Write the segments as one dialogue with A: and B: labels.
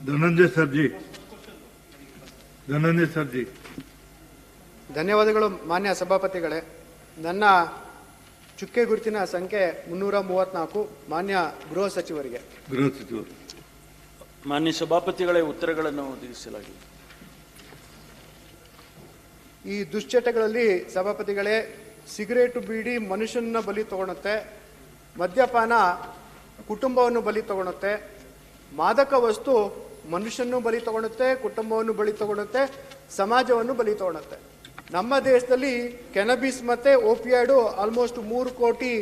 A: ಧನಂಜಯ ಸರ್ಜಿ.
B: ಧನ್ಯವಾದಗಳು ಮಾನ್ಯ ಸಭಾಪತಿಗಳೇ. ನನ್ನ ಚುಕ್ಕೆ ಗುರುತಿನ ಸಂಖ್ಯೆ 334 ಮಾನ್ಯ ಗೃಹ ಸಚಿವರಿಗೆ.
C: ಮಾನ್ಯ ಸಭಾಪತಿಗಳೇ, ಉತ್ತರಗಳನ್ನು ಒದಗಿಸಲಾಗಿದೆ.
B: ಈ ದುಶ್ಚಟಗಳಲ್ಲಿ ಸಭಾಪತಿಗಳೇ, ಸಿಗರೇಟು ಬೀಡಿ ಮನುಷ್ಯನ ಬಲಿ ತಗೊಳುತ್ತೆ, ಮದ್ಯಪಾನ ಕುಟುಂಬವನ್ನು ಬಲಿ ತಗೊಳುತ್ತೆ, ಮಾದಕ ವಸ್ತು ಮನುಷ್ಯನನ್ನು ಬಲಿ ತಗೊಳುತ್ತೆ, ಕುಟುಂಬವನ್ನು ಬಲಿ ತಗೊಳುತ್ತೆ, ಸಮಾಜವನ್ನು ಬಲಿ ತಗೊಳುತ್ತೆ. ನಮ್ಮ ದೇಶದಲ್ಲಿ ಕೆನಬಿಸ್ ಮತ್ತು ಓಪಿಯಾಯ್ಡು ಆಲ್ಮೋಸ್ಟ್ 3 ಕೋಟಿ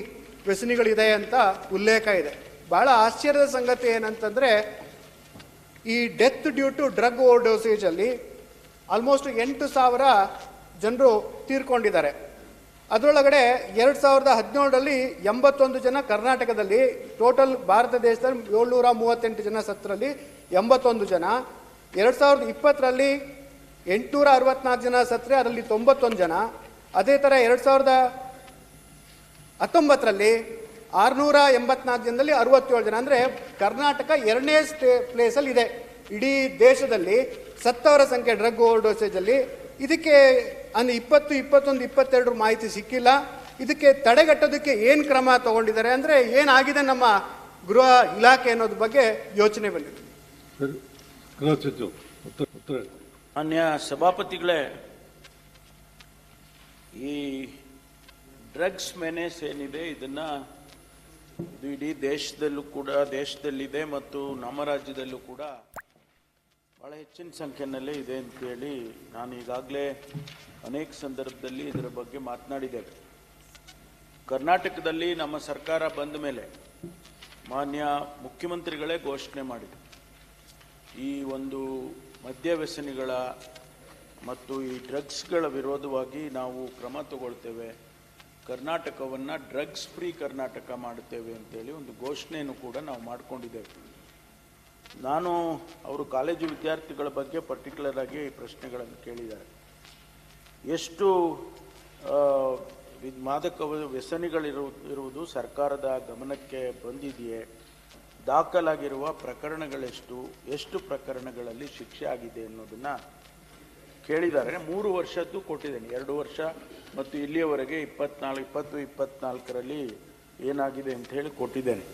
B: ವ್ಯಸನಿಗಳಿದೆ ಅಂತ ಉಲ್ಲೇಖ ಇದೆ. ಬಹಳ ಆಶ್ಚರ್ಯದ ಸಂಗತಿ ಏನಂತಂದರೆ, ಈ death due to drug over ಡೋಸೇಜಲ್ಲಿ ಆಲ್ಮೋಸ್ಟ್ 8,000 ಜನರು ತೀರ್ಕೊಂಡಿದ್ದಾರೆ. ಅದರೊಳಗಡೆ 2017ರಲ್ಲಿ 81 ಜನ ಕರ್ನಾಟಕದಲ್ಲಿ, ಟೋಟಲ್ ಭಾರತ ದೇಶದಲ್ಲಿ 738 ಜನ ಸತ್ತರಲ್ಲಿ 81 ಜನ. 2020ರಲ್ಲಿ 864 ಜನ ಸತ್ತರೆ ಅದರಲ್ಲಿ 91 ಜನ. ಅದೇ ಥರ 2019ರಲ್ಲಿ 684 ಜನದಲ್ಲಿ 67 ಜನ. ಅಂದರೆ ಕರ್ನಾಟಕ 2ನೇ ಪ್ಲೇಸಲ್ಲಿ ಇದೆ ಇಡೀ ದೇಶದಲ್ಲಿ ಸತ್ತವರ ಸಂಖ್ಯೆ ಡ್ರಗ್ ಓವರ್ ಡೋಸೇಜಲ್ಲಿ. ಇದಕ್ಕೆ 20, 21, 22 ಮಾಹಿತಿ ಸಿಕ್ಕಿಲ್ಲ. ಇದಕ್ಕೆ ತಡೆಗಟ್ಟೋದಕ್ಕೆ ಏನು ಕ್ರಮ ತಗೊಂಡಿದ್ದಾರೆ, ಅಂದರೆ ಏನಾಗಿದೆ ನಮ್ಮ ಗೃಹ ಇಲಾಖೆ ಅನ್ನೋದ್ರ ಬಗ್ಗೆ ಯೋಚನೆ ಬಂದಿದೆ.
C: ಮಾನ್ಯ ಸಭಾಪತಿಗಳೇ, ಈ ಡ್ರಗ್ಸ್ ಮೆನೇಸ್ ಏನಿದೆ ಇದು ಇಡೀ ದೇಶದಲ್ಲಿದೆ ಮತ್ತು ನಮ್ಮ ರಾಜ್ಯದಲ್ಲೂ ಕೂಡ ಭಾಳ ಹೆಚ್ಚಿನ ಸಂಖ್ಯೆಯಲ್ಲೇ ಇದೆ ಅಂತೇಳಿ ನಾನು ಈಗಾಗಲೇ ಅನೇಕ ಸಂದರ್ಭದಲ್ಲಿ ಇದರ ಬಗ್ಗೆ ಮಾತನಾಡಿದ್ದೇವೆ. ಕರ್ನಾಟಕದಲ್ಲಿ ನಮ್ಮ ಸರ್ಕಾರ ಬಂದ ಮೇಲೆ ಮಾನ್ಯ ಮುಖ್ಯಮಂತ್ರಿಗಳೇ ಘೋಷಣೆ ಮಾಡಿದರು, ಈ ಒಂದು ಮದ್ಯ ವ್ಯಸನಿಗಳ ಮತ್ತು ಈ ಡ್ರಗ್ಸ್ಗಳ ವಿರೋಧವಾಗಿ ನಾವು ಕ್ರಮ ತಗೊಳ್ತೇವೆ, ಕರ್ನಾಟಕವನ್ನು ಡ್ರಗ್ಸ್ ಫ್ರೀ ಕರ್ನಾಟಕ ಮಾಡುತ್ತೇವೆ ಅಂತೇಳಿ ಒಂದು ಘೋಷಣೆಯನ್ನು ಕೂಡ ನಾವು ಮಾಡಿಕೊಂಡಿದ್ದೇವೆ. ನಾನು ಅವರು ಕಾಲೇಜು ವಿದ್ಯಾರ್ಥಿಗಳ ಬಗ್ಗೆ ಪರ್ಟಿಕ್ಯುಲರ್ ಆಗಿ ಪ್ರಶ್ನೆಗಳನ್ನು ಕೇಳಿದ್ದಾರೆ. ಎಷ್ಟು ಮಾದಕ ವ್ಯಸನಿಗಳಿರುವುದು ಸರ್ಕಾರದ ಗಮನಕ್ಕೆ ಬಂದಿದೆಯೇ, ದಾಖಲಾಗಿರುವ ಪ್ರಕರಣಗಳೆಷ್ಟು, ಎಷ್ಟು ಪ್ರಕರಣಗಳಲ್ಲಿ ಶಿಕ್ಷೆ ಆಗಿದೆ ಅನ್ನೋದನ್ನು ಕೇಳಿದ್ದಾರೆ. 3 ವರ್ಷದ್ದು ಕೊಟ್ಟಿದ್ದೇನೆ, 2 ವರ್ಷ ಮತ್ತು ಇಲ್ಲಿಯವರೆಗೆ 2024ರಲ್ಲಿ ಏನಾಗಿದೆ ಅಂತ ಹೇಳಿ ಕೊಟ್ಟಿದ್ದೇನೆ.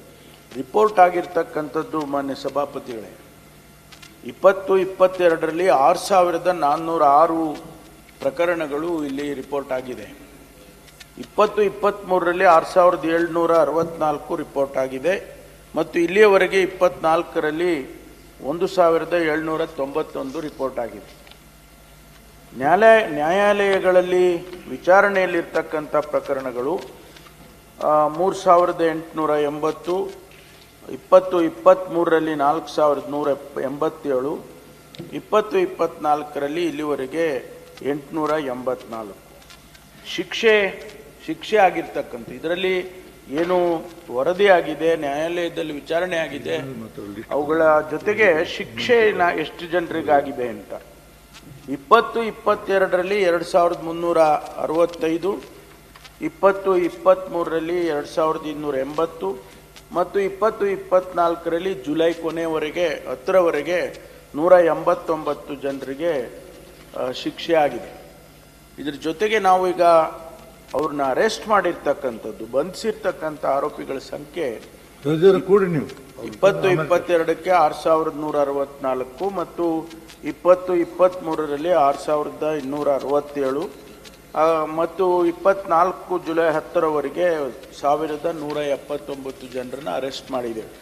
C: ರಿಪೋರ್ಟ್ ಆಗಿರ್ತಕ್ಕಂಥದ್ದು ಮಾನ್ಯ ಸಭಾಪತಿಗಳೇ, 2022ರಲ್ಲಿ 6,406 ಪ್ರಕರಣಗಳು ಇಲ್ಲಿ ರಿಪೋರ್ಟ್ ಆಗಿದೆ. 2023ರಲ್ಲಿ 6,764 ರಿಪೋರ್ಟ್ ಆಗಿದೆ ಮತ್ತು ಇಲ್ಲಿಯವರೆಗೆ 24ರಲ್ಲಿ 1,791 ರಿಪೋರ್ಟ್ ಆಗಿದೆ. ನ್ಯಾಯಾಲಯಗಳಲ್ಲಿ ವಿಚಾರಣೆಯಲ್ಲಿರ್ತಕ್ಕಂಥ ಪ್ರಕರಣಗಳು 3,880, 2023ರಲ್ಲಿ 4,187, 2024ರಲ್ಲಿ ಇಲ್ಲಿವರೆಗೆ 884. ಶಿಕ್ಷೆ ಆಗಿರ್ತಕ್ಕಂಥ ಇದರಲ್ಲಿ ಏನು ವರದಿ ಆಗಿದೆ, ನ್ಯಾಯಾಲಯದಲ್ಲಿ ವಿಚಾರಣೆ ಆಗಿದೆ, ಅವುಗಳ ಜೊತೆಗೆ ಶಿಕ್ಷೆನ ಎಷ್ಟು ಜನರಿಗಾಗಿದೆ ಅಂತ 2022ರಲ್ಲಿ 2,365, 2023ರಲ್ಲಿ 2,280 ಮತ್ತು 2024ರಲ್ಲಿ ಜುಲೈ ಕೊನೆಯವರೆಗೆ 10ರವರೆಗೆ 189 ಜನರಿಗೆ ಶಿಕ್ಷೆ ಆಗಿದೆ. ಇದ್ರ ಜೊತೆಗೆ ನಾವು ಈಗ ಅವ್ರನ್ನ ಅರೆಸ್ಟ್ ಮಾಡಿರ್ತಕ್ಕಂಥದ್ದು, ಬಂಧಿಸಿರ್ತಕ್ಕಂಥ ಆರೋಪಿಗಳ ಸಂಖ್ಯೆ 2022ಕ್ಕೆ 6,164 ಮತ್ತು 2023ರಲ್ಲಿ 6,267 ಮತ್ತು 24 ಜುಲೈ 10ರವರೆಗೆ 1,179 ಜನರನ್ನು ಅರೆಸ್ಟ್ ಮಾಡಿದ್ದೇವೆ.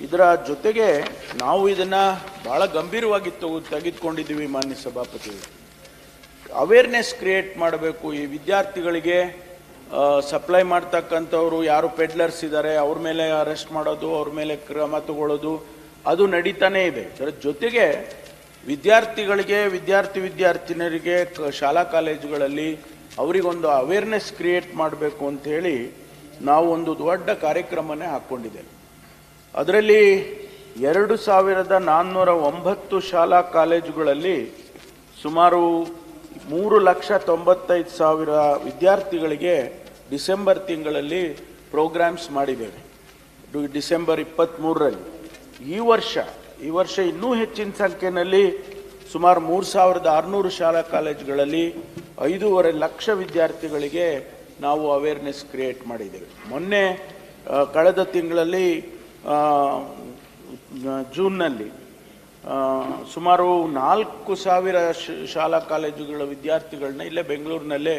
C: ಇದರ ಜೊತೆಗೆ ನಾವು ಇದನ್ನು ಭಾಳ ಗಂಭೀರವಾಗಿ ತೆಗೆದುಕೊಂಡಿದ್ದೀವಿ. ಮಾನ್ಯ ಸಭಾಪತಿಗಳು, ಅವೇರ್ನೆಸ್ ಕ್ರಿಯೇಟ್ ಮಾಡಬೇಕು. ಈ ವಿದ್ಯಾರ್ಥಿಗಳಿಗೆ ಸಪ್ಲೈ ಮಾಡ್ತಕ್ಕಂಥವ್ರು ಯಾರು ಪೆಡ್ಲರ್ಸ್ ಇದ್ದಾರೆ ಅವ್ರ ಮೇಲೆ ಅರೆಸ್ಟ್ ಮಾಡೋದು, ಅವ್ರ ಮೇಲೆ ಕ್ರಮ ತಗೊಳ್ಳೋದು ಅದು ನಡೀತಾನೇ ಇದೆ. ಅದರ ಜೊತೆಗೆ ವಿದ್ಯಾರ್ಥಿಗಳಿಗೆ, ವಿದ್ಯಾರ್ಥಿನಿಯರಿಗೆ ಶಾಲಾ ಕಾಲೇಜುಗಳಲ್ಲಿ ಅವರಿಗೊಂದು ಅವೇರ್ನೆಸ್ ಕ್ರಿಯೇಟ್ ಮಾಡಬೇಕು ಅಂಥೇಳಿ ನಾವು ಒಂದು ದೊಡ್ಡ ಕಾರ್ಯಕ್ರಮನೇ ಹಾಕ್ಕೊಂಡಿದ್ದೇವೆ. ಅದರಲ್ಲಿ 2,409 ಶಾಲಾ ಕಾಲೇಜುಗಳಲ್ಲಿ ಸುಮಾರು 3,95,000 ವಿದ್ಯಾರ್ಥಿಗಳಿಗೆ ಡಿಸೆಂಬರ್ ತಿಂಗಳಲ್ಲಿ ಪ್ರೋಗ್ರಾಮ್ಸ್ ಮಾಡಿದ್ದೇವೆ. ಡಿಸೆಂಬರ್ 23ರಲ್ಲಿ. ಈ ವರ್ಷ ಈ ವರ್ಷ ಇನ್ನೂ ಹೆಚ್ಚಿನ ಸಂಖ್ಯೆಯಲ್ಲಿ ಸುಮಾರು 3,600 ಶಾಲಾ ಕಾಲೇಜುಗಳಲ್ಲಿ 5.5 ಲಕ್ಷ ವಿದ್ಯಾರ್ಥಿಗಳಿಗೆ ನಾವು ಅವೇರ್ನೆಸ್ ಕ್ರಿಯೇಟ್ ಮಾಡಿದ್ದೇವೆ. ಮೊನ್ನೆ ಕಳೆದ ತಿಂಗಳಲ್ಲಿ ಜೂನ್ನಲ್ಲಿ ಸುಮಾರು 4,000 ಶಾಲಾ ಕಾಲೇಜುಗಳ ವಿದ್ಯಾರ್ಥಿಗಳನ್ನ ಇಲ್ಲೇ ಬೆಂಗಳೂರಿನಲ್ಲೇ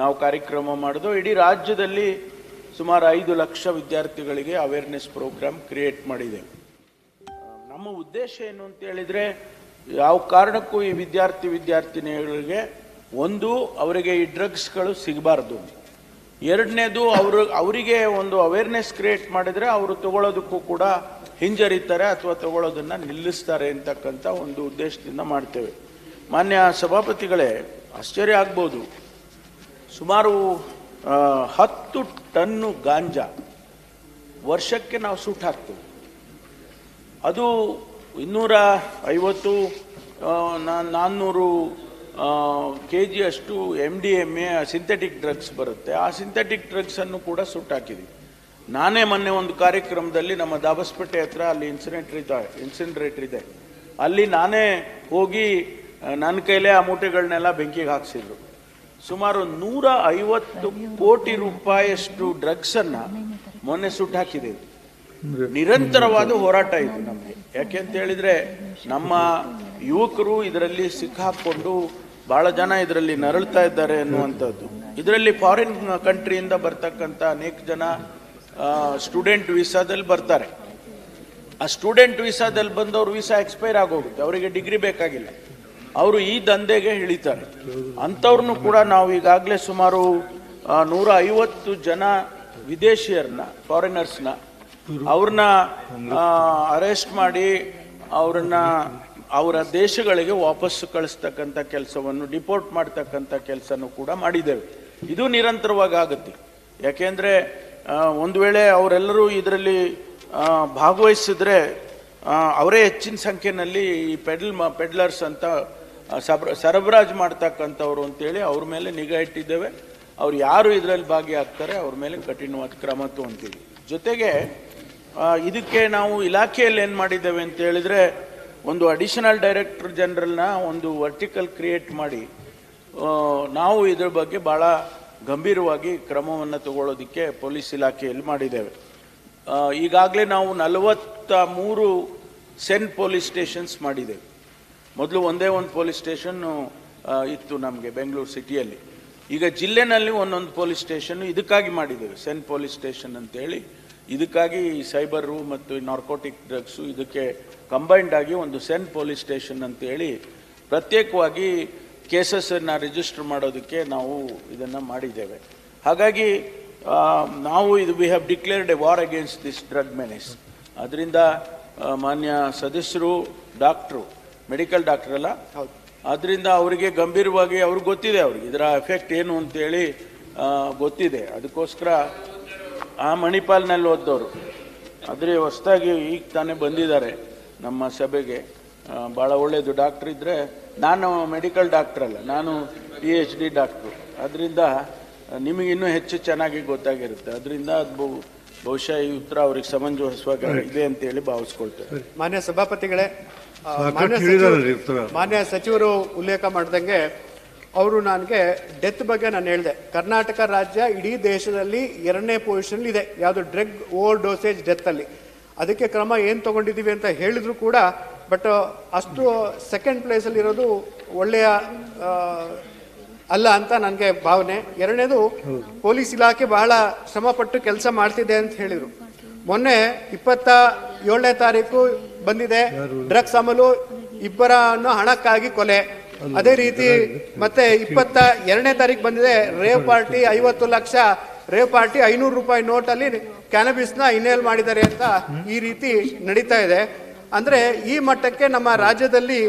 C: ನಾವು ಕಾರ್ಯಕ್ರಮ ಮಾಡಿದ್ವು. ಇಡೀ ರಾಜ್ಯದಲ್ಲಿ ಸುಮಾರು 5 ಲಕ್ಷ ವಿದ್ಯಾರ್ಥಿಗಳಿಗೆ ಅವೇರ್ನೆಸ್ ಪ್ರೋಗ್ರಾಮ್ ಕ್ರಿಯೇಟ್ ಮಾಡಿದ್ದೇವೆ. ನಮ್ಮ ಉದ್ದೇಶ ಏನು ಅಂತ ಹೇಳಿದ್ರೆ, ಯಾವ ಕಾರಣಕ್ಕೂ ಈ ವಿದ್ಯಾರ್ಥಿನಿಯರಿಗೆ ಒಂದು, ಅವರಿಗೆ ಈ ಡ್ರಗ್ಸ್ಗಳು ಸಿಗಬಾರ್ದು. ಎರಡನೇದು, ಅವರಿಗೆ ಒಂದು ಅವೇರ್ನೆಸ್ ಕ್ರಿಯೇಟ್ ಮಾಡಿದರೆ ಅವರು ತಗೊಳ್ಳೋದಕ್ಕೂ ಕೂಡ ಹಿಂಜರಿತಾರೆ ಅಥವಾ ತಗೊಳ್ಳೋದನ್ನ ನಿಲ್ಲಿಸ್ತಾರೆ ಅಂತಕ್ಕಂಥ ಒಂದು ಉದ್ದೇಶದಿಂದ ಮಾಡ್ತೇವೆ. ಮಾನ್ಯ ಸಭಾಪತಿಗಳೇ, ಆಶ್ಚರ್ಯ ಆಗ್ಬೋದು, ಸುಮಾರು 10 ಟನ್ನು ಗಾಂಜಾ ವರ್ಷಕ್ಕೆ ನಾವು ಸೂಟ್ ಹಾಕ್ತೇವೆ. ಅದು 250-400 kg ಅಷ್ಟು MDMA ಸಿಂಥೆಟಿಕ್ ಡ್ರಗ್ಸ್ ಬರುತ್ತೆ. ಆ ಸಿಂಥೆಟಿಕ್ ಡ್ರಗ್ಸ್ ಅನ್ನು ಕೂಡ ಸುಟ್ಟು ಹಾಕಿದ್ವಿ. ನಾನೇ ಮೊನ್ನೆ ಒಂದು ಕಾರ್ಯಕ್ರಮದಲ್ಲಿ ನಮ್ಮ ದಾಬಸ್ಪೇಟೆ ಹತ್ರ ಅಲ್ಲಿ ಇನ್ಸಿನರೇಟರ್ ಇದೆ, ಅಲ್ಲಿ ನಾನೇ ಹೋಗಿ ನನ್ನ ಕೈಲೇ ಆ ಮೂಟೆಗಳನ್ನೆಲ್ಲ ಬೆಂಕಿಗೆ ಹಾಕ್ಸಿದ್ರು. ಸುಮಾರು 150 ಕೋಟಿ ರೂಪಾಯಿಯಷ್ಟು ಡ್ರಗ್ಸ್ ಅನ್ನ ಮೊನ್ನೆ ಸುಟ್ಟು ಹಾಕಿದ್ದೇವೆ. ನಿರಂತರವಾದ ಹೋರಾಟ ಇದು ನಮಗೆ. ಯಾಕೆ ಅಂತ ಹೇಳಿದ್ರೆ, ನಮ್ಮ ಯುವಕರು ಇದರಲ್ಲಿ ಸಿಕ್ಕಾಕೊಂಡು ಬಹಳ ಜನ ಇದರಲ್ಲಿ ನರಳ್ತಾ ಇದ್ದಾರೆ ಅನ್ನುವಂಥದ್ದು. ಇದರಲ್ಲಿ ಫಾರಿನ್ ಕಂಟ್ರಿಯಿಂದ ಬರ್ತಕ್ಕಂಥ ಅನೇಕ ಜನ ಸ್ಟೂಡೆಂಟ್ ವೀಸಾದಲ್ಲಿ ಬರ್ತಾರೆ. ಆ ಸ್ಟೂಡೆಂಟ್ ವೀಸಾದಲ್ಲಿ ಬಂದವರು ವೀಸಾ ಎಕ್ಸ್ಪೈರ್ ಆಗೋಗುತ್ತೆ, ಅವರಿಗೆ ಡಿಗ್ರಿ ಬೇಕಾಗಿಲ್ಲ, ಅವರು ಈ ದಂಧೆಗೆ ಇಳಿತಾರೆ. ಅಂಥವ್ರನ್ನು ಕೂಡ ನಾವು ಈಗಾಗಲೇ ಸುಮಾರು 150 ಜನ ವಿದೇಶಿಯರನ್ನ, ಫಾರಿನರ್ಸ್ನ, ಅವ್ರನ್ನ ಅರೆಸ್ಟ್ ಮಾಡಿ ಅವರ ದೇಶಗಳಿಗೆ ವಾಪಸ್ಸು ಕಳಿಸ್ತಕ್ಕಂಥ ಕೆಲಸವನ್ನು, ಡಿಪೋರ್ಟ್ ಮಾಡ್ತಕ್ಕಂಥ ಕೆಲಸನೂ ಕೂಡ ಮಾಡಿದ್ದೇವೆ. ಇದು ನಿರಂತರವಾಗಿ ಆಗುತ್ತೆ. ಯಾಕೆಂದರೆ ಒಂದು ವೇಳೆ ಅವರೆಲ್ಲರೂ ಇದರಲ್ಲಿ ಭಾಗವಹಿಸಿದ್ರೆ ಅವರೇ ಹೆಚ್ಚಿನ ಸಂಖ್ಯೆಯಲ್ಲಿ ಈ ಪೆಡ್ಲರ್ಸ್ ಅಂತ ಸರಬರಾಜು ಮಾಡ್ತಕ್ಕಂಥವ್ರು ಅಂತೇಳಿ ಅವ್ರ ಮೇಲೆ ನಿಗಾ ಇಟ್ಟಿದ್ದೇವೆ. ಅವ್ರು ಯಾರು ಇದರಲ್ಲಿ ಭಾಗಿಯಾಗ್ತಾರೆ ಅವ್ರ ಮೇಲೆ ಕಠಿಣವಾದ ಕ್ರಮ ತಗೊಂತೀವಿ. ಜೊತೆಗೆ ಇದಕ್ಕೆ ನಾವು ಇಲಾಖೆಯಲ್ಲಿ ಏನು ಮಾಡಿದ್ದೇವೆ ಅಂತ ಹೇಳಿದ್ರೆ, ಒಂದು ಅಡಿಷನಲ್ ಡೈರೆಕ್ಟರ್ ಜನರಲ್ನ ಒಂದು ವರ್ಟಿಕಲ್ ಕ್ರಿಯೇಟ್ ಮಾಡಿ ನಾವು ಇದ್ರ ಬಗ್ಗೆ ಭಾಳ ಗಂಭೀರವಾಗಿ ಕ್ರಮವನ್ನು ತಗೊಳ್ಳೋದಕ್ಕೆ ಪೊಲೀಸ್ ಇಲಾಖೆಯಲ್ಲಿ ಮಾಡಿದ್ದೇವೆ. ಈಗಾಗಲೇ ನಾವು 43 ಸೆನ್ ಪೊಲೀಸ್ ಸ್ಟೇಷನ್ಸ್ ಮಾಡಿದ್ದೇವೆ. ಮೊದಲು ಒಂದೇ ಒಂದು ಪೊಲೀಸ್ ಸ್ಟೇಷನ್ನು ಇತ್ತು ನಮಗೆ ಬೆಂಗಳೂರು ಸಿಟಿಯಲ್ಲಿ. ಈಗ ಜಿಲ್ಲೆನಲ್ಲಿ ಒಂದೊಂದು ಪೊಲೀಸ್ ಸ್ಟೇಷನ್ ಇದಕ್ಕಾಗಿ ಮಾಡಿದ್ದೇವೆ, ಸೆನ್ ಪೊಲೀಸ್ ಸ್ಟೇಷನ್ ಅಂತೇಳಿ. ಇದಕ್ಕಾಗಿ ಸೈಬರು ಮತ್ತು ನಾರ್ಕೋಟಿಕ್ ಡ್ರಗ್ಸು ಇದಕ್ಕೆ ಕಂಬೈನ್ಡ್ ಆಗಿ ಒಂದು ಸೆನ್ ಪೊಲೀಸ್ ಸ್ಟೇಷನ್ ಅಂತೇಳಿ ಪ್ರತ್ಯೇಕವಾಗಿ ಕೇಸಸ್ಸನ್ನು ರಿಜಿಸ್ಟರ್ ಮಾಡೋದಕ್ಕೆ ನಾವು ಇದನ್ನು ಮಾಡಿದ್ದೇವೆ. ಹಾಗಾಗಿ ನಾವು we have declared a war against this drug menace. ಅದರಿಂದ ಮಾನ್ಯ ಸದಸ್ಯರು ಡಾಕ್ಟ್ರು, ಮೆಡಿಕಲ್ ಡಾಕ್ಟರ್ ಅಲ್ಲ, ಅದರಿಂದ ಅವರಿಗೆ ಗಂಭೀರವಾಗಿ ಅವ್ರಿಗೆ ಗೊತ್ತಿದೆ, ಅವ್ರಿಗೆ ಇದರ ಎಫೆಕ್ಟ್ ಏನು ಅಂತೇಳಿ ಗೊತ್ತಿದೆ. ಅದಕ್ಕೋಸ್ಕರ ಆ ಮಣಿಪಾಲ್ನಲ್ಲಿ ಓದ್ದವರು ಆದರೆ ಹೊಸದಾಗಿ ಈಗ ತಾನೇ ಬಂದಿದ್ದಾರೆ ನಮ್ಮ ಸಭೆಗೆ. ಭಾಳ ಒಳ್ಳೆಯದು. ಡಾಕ್ಟ್ರ್ ಇದ್ದರೆ, ನಾನು ಮೆಡಿಕಲ್ ಡಾಕ್ಟ್ರ್ ಅಲ್ಲ, ನಾನು PhD ಡಾಕ್ಟ್ರು. ಅದರಿಂದ ನಿಮಗೆ ಇನ್ನೂ ಹೆಚ್ಚು ಚೆನ್ನಾಗಿ ಗೊತ್ತಾಗಿರುತ್ತೆ. ಅದರಿಂದ ಅದು ಬಹುಶಃ ಈ ಉತ್ತರ ಅವ್ರಿಗೆ ಸಮಂಜಸವಾಗಿ ಇದೆ ಅಂತೇಳಿ ಭಾವಿಸ್ಕೊಳ್ತೇವೆ.
B: ಮಾನ್ಯ ಸಭಾಪತಿಗಳೇ, ಮಾನ್ಯ ಸಚಿವರು ಉಲ್ಲೇಖ ಮಾಡ್ದಂಗೆ ಅವರು ನನಗೆ ಡೆತ್ ಬಗ್ಗೆ ನಾನು ಹೇಳಿದೆ. ಕರ್ನಾಟಕ ರಾಜ್ಯ ಇಡೀ ದೇಶದಲ್ಲಿ 2ನೇ ಪೊಸಿಷನ್ ಇದೆ ಯಾವುದು ಡ್ರಗ್ ಓವರ್ ಡೋಸೇಜ್ ಡೆತ್ ಅಲ್ಲಿ. ಅದಕ್ಕೆ ಕ್ರಮ ಏನು ತಗೊಂಡಿದ್ದೀವಿ ಅಂತ ಹೇಳಿದ್ರು ಕೂಡ, ಬಟ್ ಅಷ್ಟು ಸೆಕೆಂಡ್ ಪ್ಲೇಸಲ್ಲಿ ಇರೋದು ಒಳ್ಳೆಯ ಅಲ್ಲ ಅಂತ ನನಗೆ ಭಾವನೆ. ಎರಡನೇದು, ಪೊಲೀಸ್ ಇಲಾಖೆ ಬಹಳ ಶ್ರಮಪಟ್ಟು ಕೆಲಸ ಮಾಡ್ತಿದೆ ಅಂತ ಹೇಳಿದರು. ಮೊನ್ನೆ 27ನೇ ತಾರೀಕು ಬಂದಿದೆ ಡ್ರಗ್ಸ್ ಅಮಲು, 2 ಹಣಕ್ಕಾಗಿ ಕೊಲೆ. ಅದೇ ರೀತಿ ಮತ್ತೆ 22ನೇ ತಾರೀಕು ಬಂದಿದೆ rave party, 50 lakh rave party, 500 ರೂಪಾಯಿ ನೋಟಲ್ಲಿ ಕ್ಯಾನಬಿಸ್ನ ಇನ್ಹೇಲ್ ಮಾಡಿದ್ದಾರೆ ಅಂತ ಈ ರೀತಿ ನಡೀತಾ ಇದೆ. ಅಂದ್ರೆ ಈ ಮಟ್ಟಕ್ಕೆ ನಮ್ಮ ರಾಜ್ಯದಲ್ಲಿ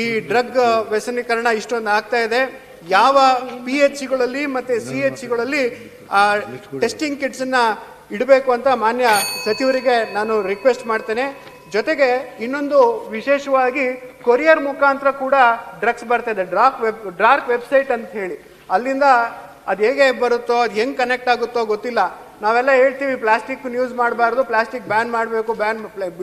B: ಈ ಡ್ರಗ್ ವ್ಯಸನೀಕರಣ ಇಷ್ಟೊಂದು ಆಗ್ತಾ ಇದೆ. ಯಾವ PHCಗಳಲ್ಲಿ ಮತ್ತೆ CHCಗಳಲ್ಲಿ ಟೆಸ್ಟಿಂಗ್ ಕಿಟ್ಸ್ ಅನ್ನ ಇಡಬೇಕು ಅಂತ ಮಾನ್ಯ ಸಚಿವರಿಗೆ ನಾನು ರಿಕ್ವೆಸ್ಟ್ ಮಾಡ್ತೇನೆ. ಜೊತೆಗೆ ಇನ್ನೊಂದು ವಿಶೇಷವಾಗಿ ಕೊರಿಯರ್ ಮುಖಾಂತರ ಕೂಡ ಡ್ರಗ್ಸ್ ಬರ್ತಾ ಇದೆ, ಡಾರ್ಕ್ ವೆಬ್ಸೈಟ್ ಅಂತ ಹೇಳಿ. ಅಲ್ಲಿಂದ ಅದು ಹೇಗೆ ಬರುತ್ತೋ, ಅದು ಹೆಂಗೆ ಕನೆಕ್ಟ್ ಆಗುತ್ತೋ ಗೊತ್ತಿಲ್ಲ. ನಾವೆಲ್ಲ ಹೇಳ್ತೀವಿ ಪ್ಲಾಸ್ಟಿಕ್ ಯೂಸ್ ಮಾಡಬಾರ್ದು, ಪ್ಲಾಸ್ಟಿಕ್ ಬ್ಯಾನ್ ಮಾಡಬೇಕು,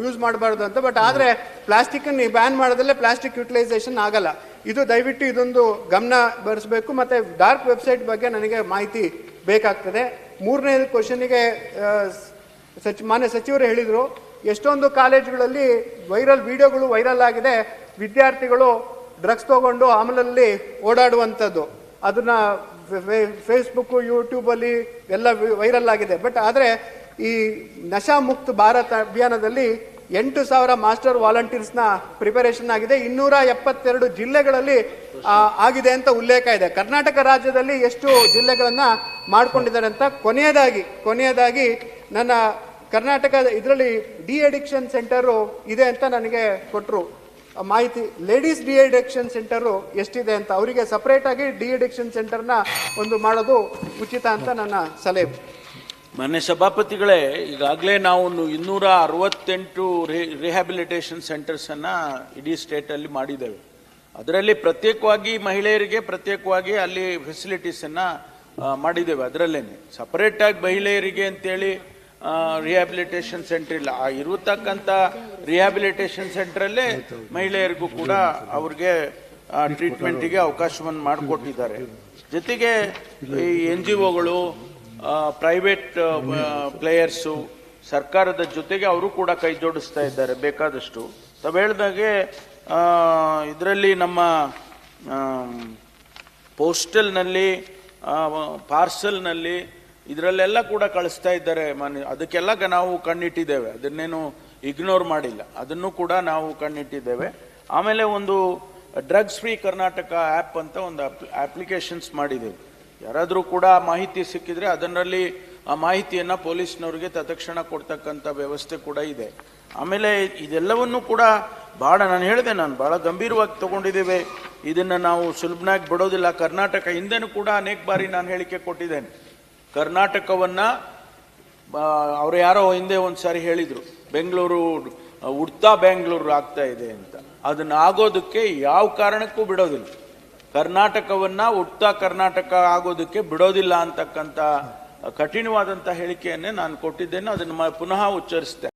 B: ಯೂಸ್ ಮಾಡಬಾರ್ದು ಅಂತ. ಬಟ್ ಆದರೆ ಪ್ಲಾಸ್ಟಿಕ್ಕನ್ನು ಬ್ಯಾನ್ ಮಾಡೋದಲ್ಲೇ ಪ್ಲಾಸ್ಟಿಕ್ ಯುಟಿಲೈಸೇಷನ್ ಆಗಲ್ಲ. ಇದು ದಯವಿಟ್ಟು ಇದೊಂದು ಗಮನ ಬರೆಸಬೇಕು. ಮತ್ತು ಡಾರ್ಕ್ ವೆಬ್ಸೈಟ್ ಬಗ್ಗೆ ನನಗೆ ಮಾಹಿತಿ ಬೇಕಾಗ್ತದೆ. ಮೂರನೇ ಕ್ವಶನಿಗೆ ಮಾನ್ಯ ಸಚಿವರು ಹೇಳಿದರು, ಎಷ್ಟೊಂದು ಕಾಲೇಜುಗಳಲ್ಲಿ ವಿಡಿಯೋಗಳು ವೈರಲ್ ಆಗಿದೆ, ವಿದ್ಯಾರ್ಥಿಗಳು ಡ್ರಗ್ಸ್ ತಗೊಂಡು ಆಮೇಲೆ ಓಡಾಡುವಂಥದ್ದು, ಅದನ್ನ ಫೇಸ್ಬುಕ್ ಯೂಟ್ಯೂಬಲ್ಲಿ ಎಲ್ಲ ವೈರಲ್ ಆಗಿದೆ. ಬಟ್ ಆದರೆ ಈ ನಶಾ ಮುಕ್ತ ಭಾರತ ಅಭಿಯಾನದಲ್ಲಿ 8,000 ಮಾಸ್ಟರ್ ವಾಲಂಟಿಯರ್ಸ್ನ ಪ್ರಿಪರೇಷನ್ ಆಗಿದೆ, 272 ಜಿಲ್ಲೆಗಳಲ್ಲಿ ಆಗಿದೆ ಅಂತ ಉಲ್ಲೇಖ ಇದೆ. ಕರ್ನಾಟಕ ರಾಜ್ಯದಲ್ಲಿ ಎಷ್ಟು ಜಿಲ್ಲೆಗಳನ್ನು ಮಾಡ್ಕೊಂಡಿದ್ದಾರೆ ಅಂತ. ಕೊನೆಯದಾಗಿ ನನ್ನ ಕರ್ನಾಟಕದ ಇದರಲ್ಲಿ ಡಿ ಅಡಿಕ್ಷನ್ ಸೆಂಟರು ಇದೆ ಅಂತ ನನಗೆ ಕೊಟ್ಟರು ಮಾಹಿತಿ. ಲೇಡೀಸ್ ಡಿ ಅಡಿಕ್ಷನ್ ಸೆಂಟರು ಎಷ್ಟಿದೆ ಅಂತ, ಅವರಿಗೆ ಸಪ್ರೇಟಾಗಿ ಡಿ ಅಡಿಕ್ಷನ್ ಸೆಂಟರ್ನ ಒಂದು ಮಾಡೋದು ಉಚಿತ ಅಂತ ನನ್ನ ಸಲಹೆ.
C: ಮಾನ್ಯ ಸಭಾಪತಿಗಳೇ, ಈಗಾಗಲೇ ನಾವು 268 ರಿಹ್ಯಾಬಿಲಿಟೇಷನ್ ಸೆಂಟರ್ಸನ್ನು ಇಡೀ ಸ್ಟೇಟಲ್ಲಿ ಮಾಡಿದ್ದೇವೆ. ಅದರಲ್ಲಿ ಪ್ರತ್ಯೇಕವಾಗಿ ಮಹಿಳೆಯರಿಗೆ ಪ್ರತ್ಯೇಕವಾಗಿ ಅಲ್ಲಿ ಫೆಸಿಲಿಟೀಸನ್ನು ಮಾಡಿದ್ದೇವೆ. ಅದರಲ್ಲೇನೆ ಸಪರೇಟಾಗಿ ಮಹಿಳೆಯರಿಗೆ ಅಂತೇಳಿ ರಿಹ್ಯಾಬಿಲಿಟೇಷನ್ ಸೆಂಟರ್ ಇಲ್ಲ. ಇರತಕ್ಕಂಥ ರಿಹ್ಯಾಬಿಲಿಟೇಷನ್ ಸೆಂಟ್ರಲ್ಲೇ ಮಹಿಳೆಯರಿಗೂ ಕೂಡ ಅವ್ರಿಗೆ ಟ್ರೀಟ್ಮೆಂಟಿಗೆ ಅವಕಾಶವನ್ನು ಮಾಡಿಕೊಟ್ಟಿದ್ದಾರೆ. ಜೊತೆಗೆ ಈ NGOಗಳು, ಪ್ರೈವೇಟ್ ಪ್ಲೇಯರ್ಸು, ಸರ್ಕಾರದ ಜೊತೆಗೆ ಅವರು ಕೂಡ ಕೈ ಜೋಡಿಸ್ತಾ ಇದ್ದಾರೆ ಬೇಕಾದಷ್ಟು. ತಾವು ಹೇಳಿದಾಗೆ ಇದರಲ್ಲಿ ನಮ್ಮ ಪೋಸ್ಟಲ್ನಲ್ಲಿ, ಪಾರ್ಸಲ್ನಲ್ಲಿ ಇದರಲ್ಲೆಲ್ಲ ಕೂಡ ಕಳಿಸ್ತಾ ಇದ್ದಾರೆ. ಅದಕ್ಕೆಲ್ಲ ನಾವು ಕಣ್ಣಿಟ್ಟಿದ್ದೇವೆ, ಅದನ್ನೇನು ಇಗ್ನೋರ್ ಮಾಡಿಲ್ಲ, ಅದನ್ನು ಕೂಡ ನಾವು ಕಣ್ಣಿಟ್ಟಿದ್ದೇವೆ. ಆಮೇಲೆ ಒಂದು ಡ್ರಗ್ಸ್ ಫ್ರೀ ಕರ್ನಾಟಕ ಆ್ಯಪ್ ಅಂತ ಒಂದು ಅಪ್ಲಿಕೇಶನ್ಸ್ ಮಾಡಿದ್ದೇವೆ. ಯಾರಾದರೂ ಕೂಡ ಮಾಹಿತಿ ಸಿಕ್ಕಿದ್ರೆ ಅದರಲ್ಲಿ ಆ ಮಾಹಿತಿಯನ್ನು ಪೊಲೀಸ್ನವ್ರಿಗೆ ತತ್ಕ್ಷಣ ಕೊಡ್ತಕ್ಕಂಥ ವ್ಯವಸ್ಥೆ ಕೂಡ ಇದೆ. ಆಮೇಲೆ ಇದೆಲ್ಲವನ್ನು ಕೂಡ ನಾನು ಭಾಳ ಗಂಭೀರವಾಗಿ ತಗೊಂಡಿದ್ದೇವೆ. ಇದನ್ನು ನಾವು ಸುಲಭನಾಗಿ ಬಿಡೋದಿಲ್ಲ. ಕರ್ನಾಟಕ ಹಿಂದೆನೂ ಕೂಡ ಅನೇಕ ಬಾರಿ ನಾನು ಹೇಳಿಕೆ ಕೊಟ್ಟಿದ್ದೇನೆ. ಕರ್ನಾಟಕವನ್ನು ಅವರು ಯಾರೋ ಹಿಂದೆ ಒಂದು ಸಾರಿ ಹೇಳಿದರು, ಬೆಂಗಳೂರು ಉಡ್ತಾ ಬೆಂಗಳೂರು ಆಗ್ತಾ ಇದೆ ಅಂತ. ಅದನ್ನು ಆಗೋದಕ್ಕೆ ಯಾವ ಕಾರಣಕ್ಕೂ ಬಿಡೋದಿಲ್ಲ. ಕರ್ನಾಟಕವನ್ನು ಉಡ್ತಾ ಕರ್ನಾಟಕ ಆಗೋದಕ್ಕೆ ಬಿಡೋದಿಲ್ಲ ಅಂತಕ್ಕಂಥ ಕಠಿಣವಾದಂಥ ಹೇಳಿಕೆಯನ್ನೇ ನಾನು ಕೊಟ್ಟಿದ್ದೇನೆ. ಅದನ್ನು ಪುನಃ ಉಚ್ಚರಿಸ್ತೇನೆ.